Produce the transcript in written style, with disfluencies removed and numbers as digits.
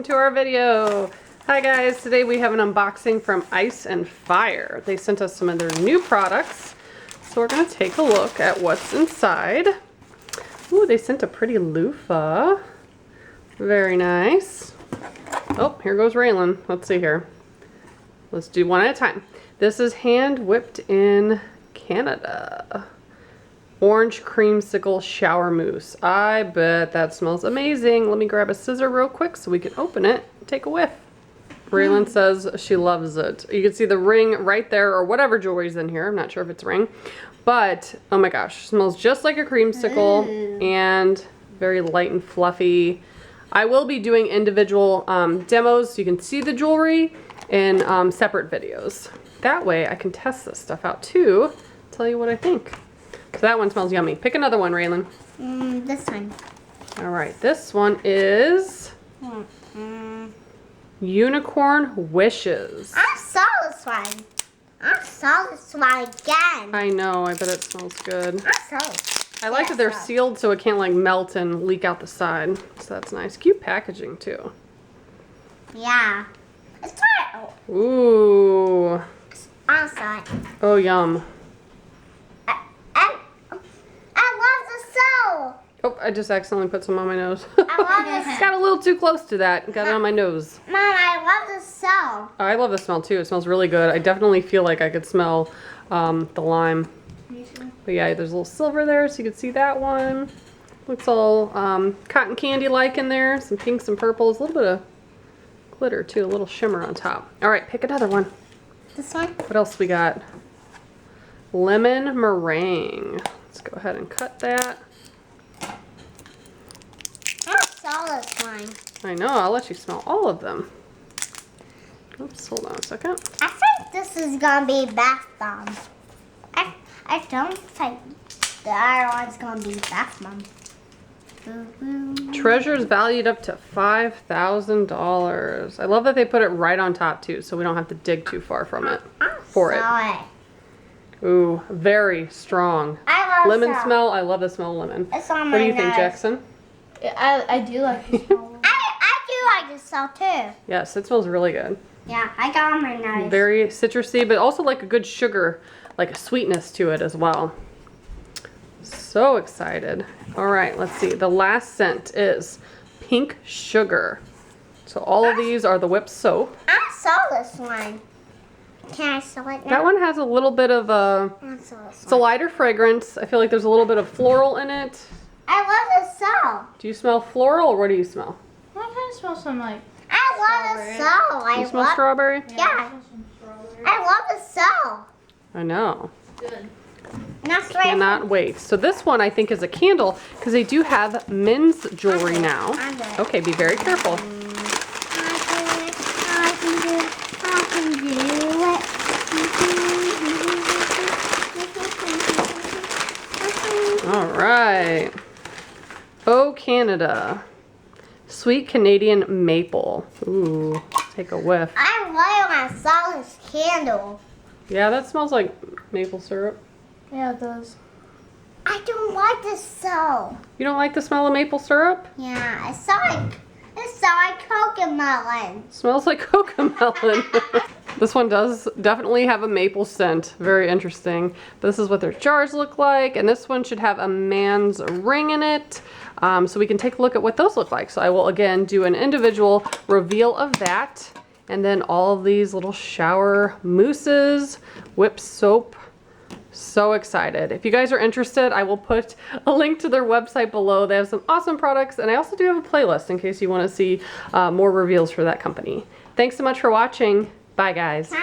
to our video. Hi guys, today we have an unboxing from Ice and Fire. They sent us some of their new products, so we're gonna take a look at what's inside. Ooh, they sent a pretty loofah. Very nice. Oh, here goes Raylan. Let's see here. Let's do one at a time. This is hand whipped in Canada. Orange creamsicle shower mousse. I bet that smells amazing. Let me grab a scissor real quick so we can open it and take a whiff. Raylan says she loves it. You can see the ring right there, or whatever jewelry's in here. I'm not sure if it's a ring. But, oh my gosh, smells just like a creamsicle and very light and fluffy. I will be doing individual demos so you can see the jewelry in separate videos. That way I can test this stuff out too, tell you what I think. So that one smells yummy. Pick another one, Raylan. This one. All right, this one is Unicorn Wishes. I saw this one. I saw this one again. I know, I bet it smells good. I saw it. I like that they're sealed so it can't like melt and leak out the side. So that's nice. Cute packaging too. Yeah. Let's try it. Ooh. I saw it. Oh, yum. I love the soul. Oh, I just accidentally put some on my nose. I love this. Got a little too close to that. Got it on my nose. Mom, I love the soul. I love the smell too. It smells really good. I definitely feel like I could smell the lime. But yeah, there's a little silver there so you can see that one. Looks all cotton candy-like in there. Some pinks and purples. A little bit of glitter too. A little shimmer on top. All right, pick another one. This one? What else we got? Lemon meringue. Let's go ahead and cut that. I saw this one. I know, I'll let you smell all of them. Oops, hold on a second. I think this is gonna be bath bomb. I don't think the other one's gonna be bath bomb. Treasures valued up to $5,000. I love that they put it right on top too, so we don't have to dig too far from it for it. Ooh, very strong. I love lemon smell. I love the smell of lemon. It's on what do my you think, nose. Jackson? I do like the smell. I do like the smell too. Yes, it smells really good. Yeah, I got on my nose. Very citrusy, but also like a good sugar, like a sweetness to it as well. So excited. All right, let's see. The last scent is pink sugar. So all of these are the whipped soap. I saw this one. Can I smell it now? That one has a little bit of a, it's a lighter fragrance. I feel like there's a little bit of floral in it. I love the smell. Do you smell floral or what do you smell? I kind of smell some like I love the smell. You smell strawberry? Yeah. I smell some strawberry. I love the smell. I know. Good. That's right. Cannot wait. So this one I think is a candle because they do have men's jewelry now. Okay, be very careful. I can do it. All right. Oh, Canada. Sweet Canadian maple. Ooh, take a whiff. I love when I saw this candle. Yeah, that smells like maple syrup. Yeah, it does. I don't like the smell. You don't like the smell of maple syrup? Yeah, it sounds like coconut. Smells like cocomelon. This one does definitely have a maple scent. Very interesting. This is what their jars look like. And this one should have a man's ring in it. So we can take a look at what those look like. So I will again do an individual reveal of that. And then all of these little shower mousses, whipped soap. So excited. If you guys are interested, I will put a link to their website below. They have some awesome products, and I also do have a playlist in case you want to see more reveals for that company. Thanks so much for watching. Bye, guys.